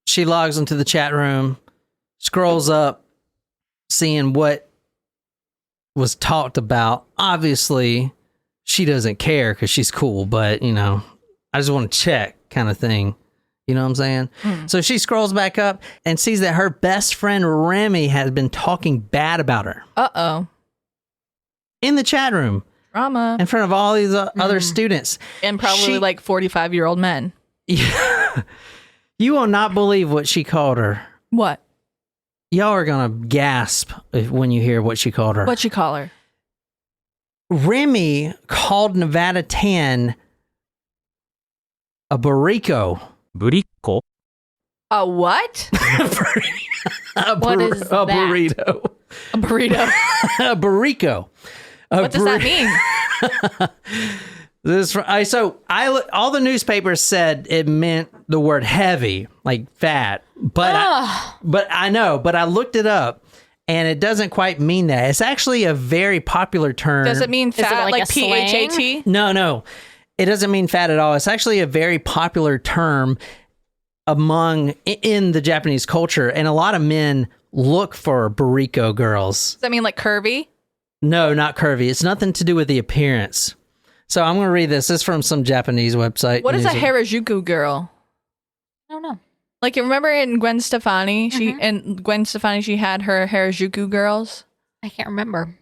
she logs into the chat room, scrolls up, seeing what was talked about. Obviously, she doesn't care because she's cool, but, you know, I just want to check kind of thing. You know what I'm saying? So she scrolls back up and sees that her best friend Remy has been talking bad about her. Uh-oh. In the chat room. Drama. In front of all these other students. And probably like 45-year-old men. Yeah. You will not believe what she called her. What? Y'all are going to gasp when you hear what she called her. What'd you call her? Remy called Nevada Tan a burrito. Burrito? A what? What is that? Burrito. A burrito. A burrito. What does that mean? All the newspapers said it meant the word heavy, like fat. But I looked it up and it doesn't quite mean that. It's actually a very popular term. Does it mean fat, like like a slang? PHAT? No. It doesn't mean fat at all. It's actually a very popular term in the Japanese culture, and a lot of men look for burrito girls. Does that mean like curvy? No, not curvy. It's nothing to do with the appearance. So I'm going to read this. This is from some Japanese website. What is a Harajuku girl? I don't know. Like, you remember in Gwen Stefani? She had her Harajuku girls. I can't remember.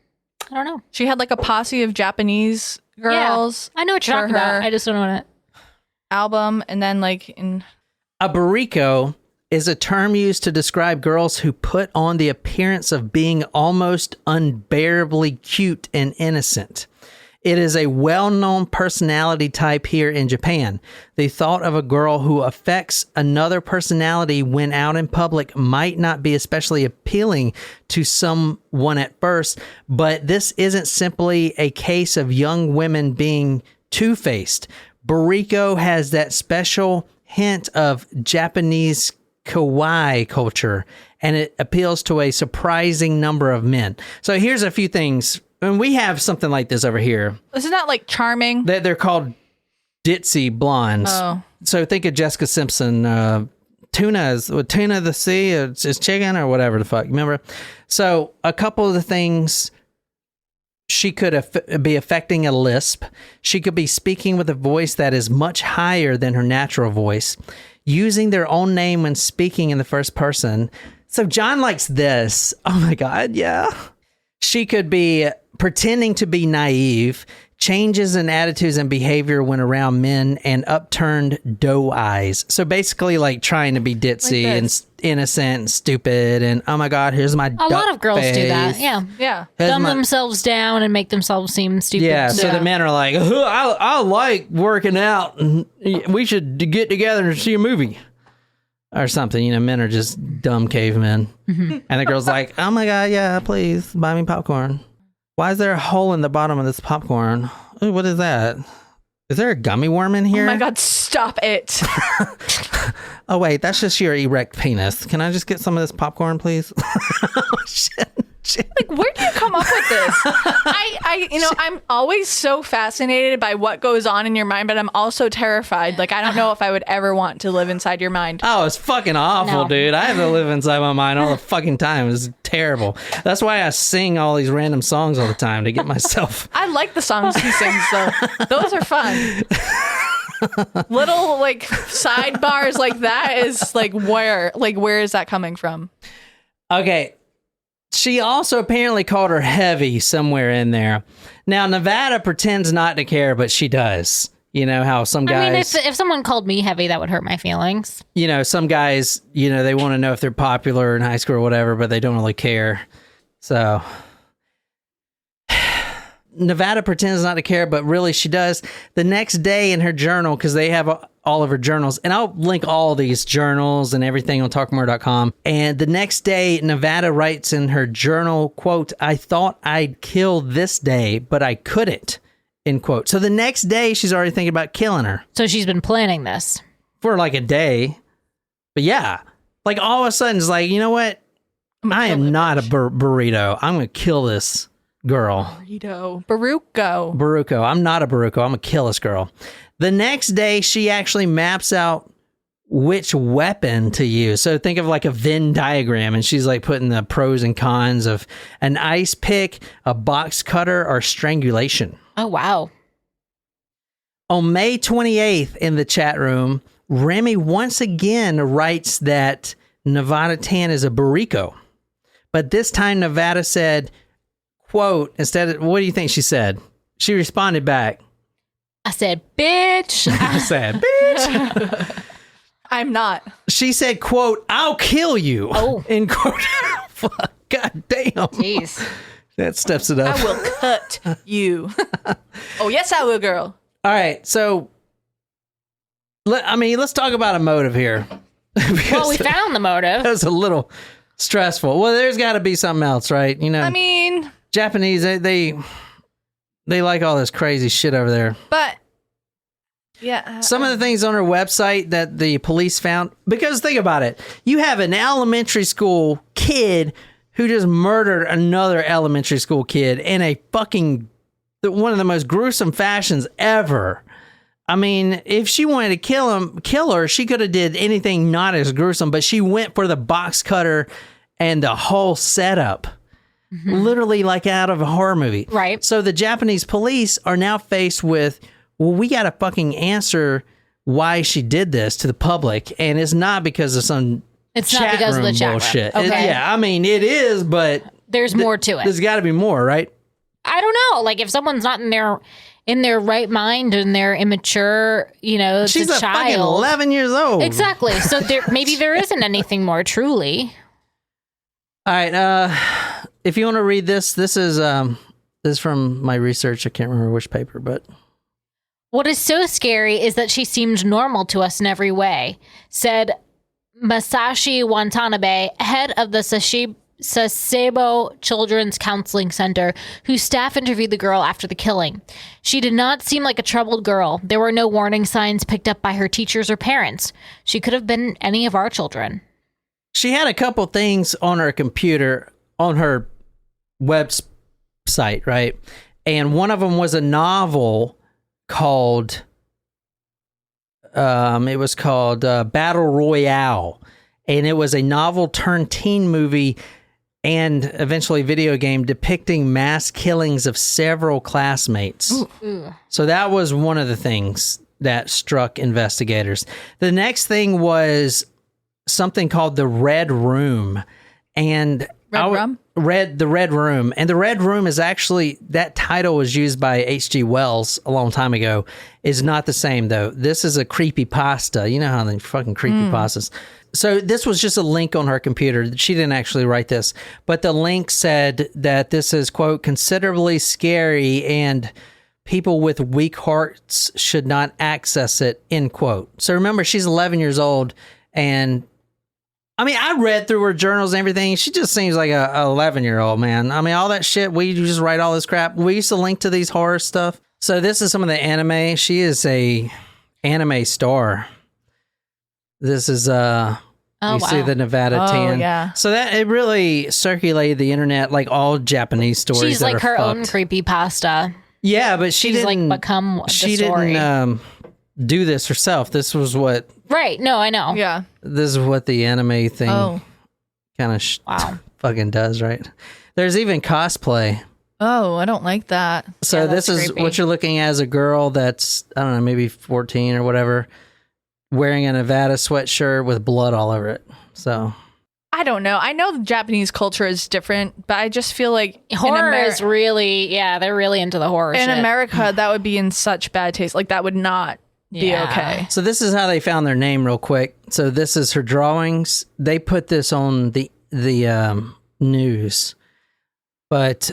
I don't know. She had like a posse of Japanese girls. Yeah, I know what you're talking about. I just don't know what it. Album, and then like in A burrito is a term used to describe girls who put on the appearance of being almost unbearably cute and innocent. It is a well-known personality type here in Japan. The thought of a girl who affects another personality when out in public might not be especially appealing to someone at first, but this isn't simply a case of young women being two-faced. Burrito has that special hint of Japanese kawaii culture, and it appeals to a surprising number of men. So here's a few things. And we have something like this over here. Isn't that like charming? They're called ditzy blondes. Oh. So think of Jessica Simpson. Tuna the sea, it's chicken or whatever the fuck. Remember? So a couple of the things, she could be affecting a lisp. She could be speaking with a voice that is much higher than her natural voice, using their own name when speaking in the first person. So John likes this. Oh my God, yeah. She could be pretending to be naive, changes in attitudes and behavior when around men, and upturned doe eyes. So basically like trying to be ditzy and innocent and stupid and, oh my God, here's my A lot of girls do that. Yeah. Yeah. Dumb themselves down and make themselves seem stupid. Yeah, so the men are like, I like working out and we should get together and see a movie. Or something, you know, men are just dumb cavemen. And the girl's like, oh my God, yeah, please buy me popcorn. Why is there a hole in the bottom of this popcorn? Ooh, what is that? Is there a gummy worm in here? Oh my God, stop it. Oh wait, that's just your erect penis. Can I just get some of this popcorn, please? Oh, shit. Like, where do you come up with this? I'm always so fascinated by what goes on in your mind, but I'm also terrified. Like, I don't know if I would ever want to live inside your mind. Oh, it's fucking awful, dude. I have to live inside my mind all the fucking time. It's terrible. That's why I sing all these random songs all the time to get myself. I like the songs he sings, though. Those are fun. Little, like, sidebars like that is, like, where is that coming from? Okay. She also apparently called her heavy somewhere in there. Now, Nevada pretends not to care, but she does. You know how some guys... I mean, if someone called me heavy, that would hurt my feelings. You know, some guys, you know, they want to know if they're popular in high school or whatever, but they don't really care. So... Nevada pretends not to care, but really she does. The next day in her journal, because they have all of her journals. And I'll link all these journals and everything on talkmore.com. And the next day, Nevada writes in her journal, quote, "I thought I'd kill this day, but I couldn't," end quote. So the next day, she's already thinking about killing her. So she's been planning this. For like a day. But yeah, like all of a sudden, it's like, you know what? I am not a burrito. I'm going to kill this girl. Baruco. I'm not a Baruco. I'm going to kill this girl. The next day, she actually maps out which weapon to use. So think of like a Venn diagram, and she's like putting the pros and cons of an ice pick, a box cutter, or strangulation. Oh, wow. On May 28th in the chat room, Remy once again writes that Nevada Tan is a Baruco. But this time Nevada said, quote, instead of, what do you think she said? She responded back. I said, bitch. I said, bitch. I'm not. She said, quote, "I'll kill you." Oh. End quote. Fuck, God damn. Jeez. That steps it up. I will cut you. Oh, yes, I will, girl. All right. So, let's talk about a motive here. Well, we found the motive. That was a little stressful. Well, there's got to be something else, right? You know, I mean, Japanese, they like all this crazy shit over there. But yeah, some of the things on her website that the police found, because think about it, you have an elementary school kid who just murdered another elementary school kid in a fucking one of the most gruesome fashions ever. I mean, if she wanted to kill her, she could have did anything not as gruesome, but she went for the box cutter and the whole setup. Mm-hmm. Literally like out of a horror movie. Right. So the Japanese police are now faced with, well, we got to fucking answer why she did this to the public. And it's not because of some It's not because of the chat bullshit. room. Okay. Yeah, I mean, it is, but there's more to it. There's got to be more, right? I don't know. Like if someone's not in their right mind and they're immature, you know, she's a child. fucking 11 years old. Exactly. So maybe there isn't anything more truly. All right. If you want to read this is from my research. I can't remember which paper, but what is so scary is that she seemed normal to us in every way, said Masashi Watanabe, head of the Sasebo Children's Counseling Center, whose staff interviewed the girl after the killing. She did not seem like a troubled girl. There were no warning signs picked up by her teachers or parents. She could have been any of our children. She had a couple things on her computer, on her website, right? And one of them was a novel called, it was called Battle Royale. And it was a novel turned teen movie and eventually video game depicting mass killings of several classmates. Ooh. So that was one of the things that struck investigators. The next thing was something called the Red Room. And the Red Room. And the Red Room is actually, that title was used by H.G. Wells a long time ago. Is not the same, though. This is a creepypasta. You know how they fucking creepypastas. So this was just a link on her computer. She didn't actually write this. But the link said that this is, quote, considerably scary and people with weak hearts should not access it, end quote. So remember, she's 11 years old. And I mean, I read through her journals and everything. She just seems like a 11-year-old, man. I mean, all that shit, we just write all this crap. We used to link to these horror stuff. So this is some of the anime. She is a anime star. This is, see the Nevada Tan. Yeah. So that, it really circulated the internet, like all Japanese stories. She's like her own creepypasta. Yeah, but she She's didn't, like become the she story. didn't do this herself. This was what... Right. No, I know. Yeah. This is what the anime thing kind of Wow. fucking does, right? There's even cosplay. Oh, I don't like that. So Yeah, this that's is creepy. what you're looking at as a girl that's, I don't know, maybe 14 or whatever, wearing a Nevada sweatshirt with blood all over it. So I don't know. I know the Japanese culture is different, but I just feel like Horror is really, they're really into the horror in shit. America, that would be in such bad taste. Like that would not be Yeah. okay. So this is how they found their name real quick. So this is her drawings. They put this on the news, but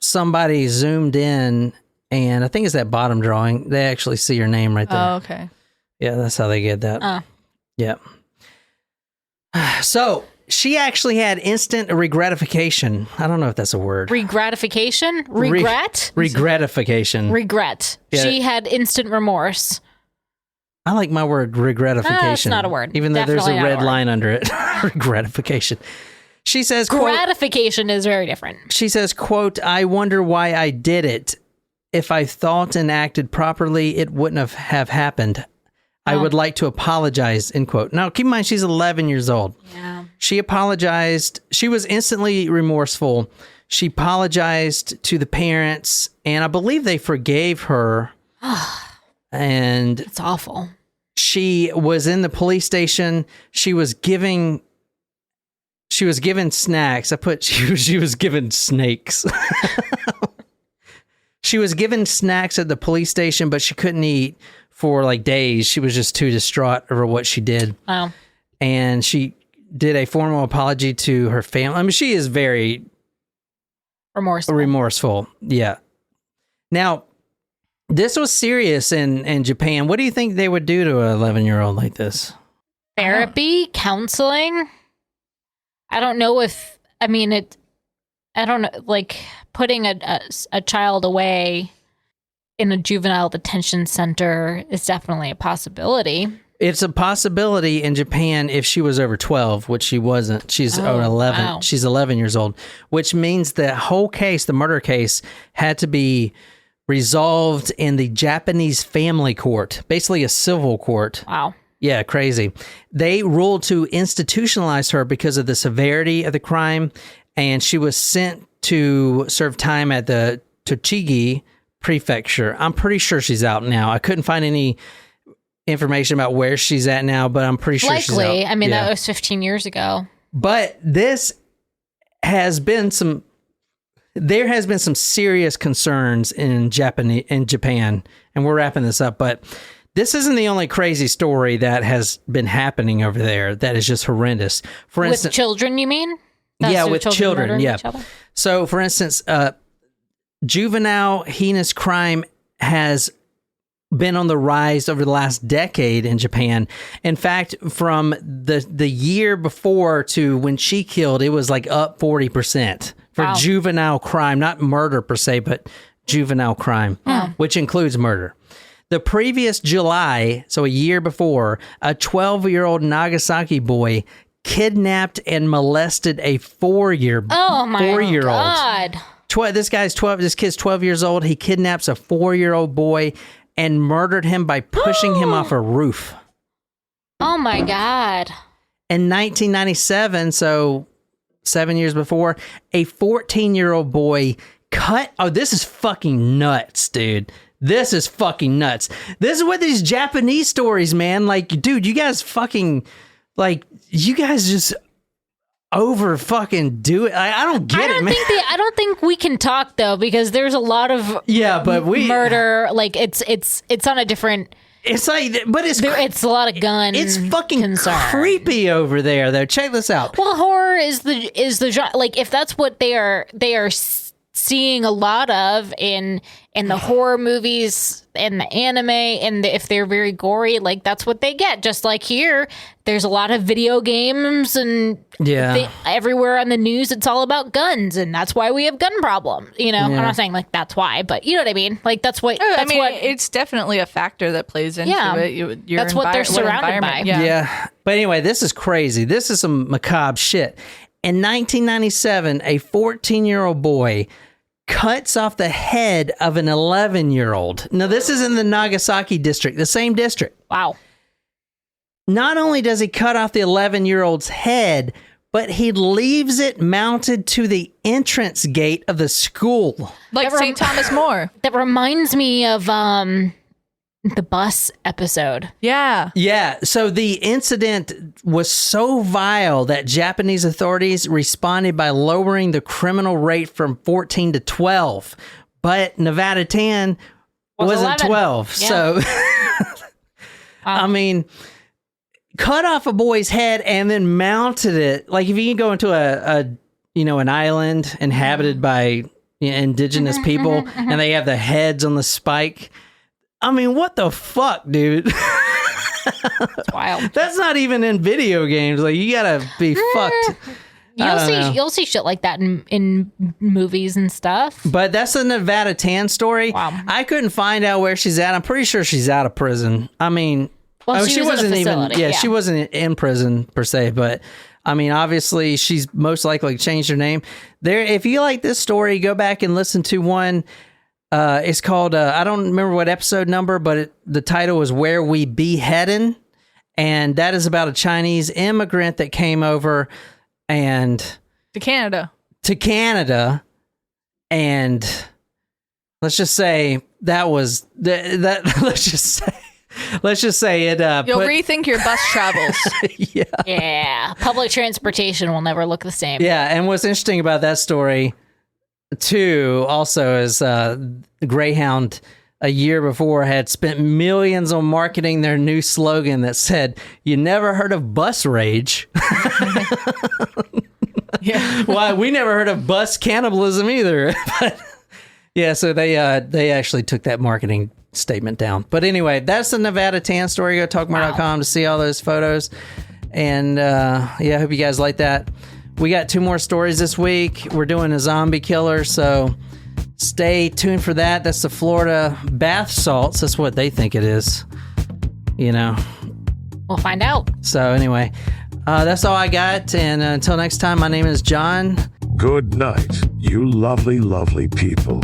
somebody zoomed in, and I think it's that bottom drawing. They actually see your name right there. Oh, okay. Yeah, that's how they get that. Yeah. So she actually had instant regratification. I don't know if that's a word. Regratification? Regret? Regratification. Regret. Yeah. She had instant remorse. I like my word regratification. It's not a word. Even though Definitely there's a not a red word. line under it. Regratification. She says, quote, Gratification is very different. she says, quote, I wonder why I did it. If I thought and acted properly, it wouldn't have happened. I would like to apologize, end quote. Now, keep in mind, she's 11 years old. Yeah. She apologized. She was instantly remorseful. She apologized to the parents, and I believe they forgave her. And It's awful. she was in the police station. She was given snacks. I put she was given snakes. She was given snacks at the police station, but she couldn't eat for like days. She was just too distraught over what she did. Wow. And she did a formal apology to her family. I mean, she is very remorseful. Yeah. Now, this was serious in Japan. What do you think they would do to an 11-year-old like this? Therapy, counseling. I don't know if, I mean, I don't know, like putting a child away in a juvenile detention center is definitely a possibility. It's a possibility in Japan if she was over 12, which she wasn't. She's 11. Wow. She's 11 years old, which means the whole case, the murder case, had to be resolved in the Japanese family court, basically a civil court. Wow. Yeah, crazy. They ruled to institutionalize her because of the severity of the crime, and she was sent to serve time at the Tochigi prefecture. I'm pretty sure she's out now. I couldn't find any information about where she's at now, but I'm pretty sure she's out. Likely. I mean, Yeah. that was 15 years ago. But there has been some serious concerns in Japan, and we're wrapping this up, but this isn't the only crazy story that has been happening over there that is just horrendous. For With instance, children, you mean? with children, murdering yeah. each other? So, for instance, juvenile heinous crime has been on the rise over the last decade in Japan. In fact, from the year before to when she killed, it was like up 40% for Wow. juvenile crime, not murder per se, but juvenile crime, which includes murder. The previous July, so a year before, a 12-year-old Nagasaki boy kidnapped and molested a 4-year-old. Oh my God. This kid's 12 years old. He kidnaps a 4-year-old boy and murdered him by pushing him off a roof. Oh my God. In 1997, so 7 years before, a 14-year-old boy this is fucking nuts, dude. This is fucking nuts. This is what these Japanese stories, man. Like, dude, you guys just over fucking do it. I don't get it, man. I don't think we can talk though, because there's a lot of murder. Like it's on a different. It's like, but it's a lot of gun. It's fucking concern. creepy over there, though. Check this out. Well, horror is the genre. Like if that's what they are seeing a lot of in the horror movies and the anime, and if they're very gory, like that's what they get. Just like here, there's a lot of video games and everywhere on the news, it's all about guns, and that's why we have gun problem. You know, I'm not saying like that's why, but you know what I mean. Like that's what. It's definitely a factor that plays into it. That's what they're surrounded by. Yeah. But anyway, this is crazy. This is some macabre shit. In 1997, a 14-year-old boy cuts off the head of an 11-year-old. Now, this is in the Nagasaki district, the same district. Wow. Not only does he cut off the 11-year-old's head, but he leaves it mounted to the entrance gate of the school. Like St. Thomas More. That reminds me of the bus episode. Yeah. Yeah. So the incident was so vile that Japanese authorities responded by lowering the criminal rate from 14 to 12. But Nevada 10 wasn't 11. 12. Yeah. So, I mean, cut off a boy's head and then mounted it. Like if you can go into an island inhabited by indigenous people and they have the heads on the spike. I mean, what the fuck, dude? It's wild. That's not even in video games. Like, you gotta be fucked. You'll see shit like that in movies and stuff. But that's a Nevada Tan story. Wow. I couldn't find out where she's at. I'm pretty sure she's out of prison. I mean, She wasn't even. Yeah, she wasn't in prison per se, but I mean, obviously, she's most likely changed her name. There, if you like this story, go back and listen to one. It's called, I don't remember what episode number, but the title was Where We Be Headin'. And that is about a Chinese immigrant that came over and To Canada. And let's just say that was that let's just say it You'll rethink your bus travels. Yeah. Public transportation will never look the same. Yeah, and what's interesting about that story too also is Greyhound a year before had spent millions on marketing their new slogan that said, "You never heard of bus rage." Yeah. Well, we never heard of bus cannibalism either. But yeah, so they actually took that marketing statement down. But anyway, that's the Nevada Tan story. Go to talkmore.com to see all those photos. And yeah, I hope you guys like that. We got 2 more stories this week. We're doing a zombie killer, so stay tuned for that. That's the Florida bath salts. That's what they think it is. You know. We'll find out. So anyway, that's all I got. And until next time, my name is John. Good night, you lovely, lovely people.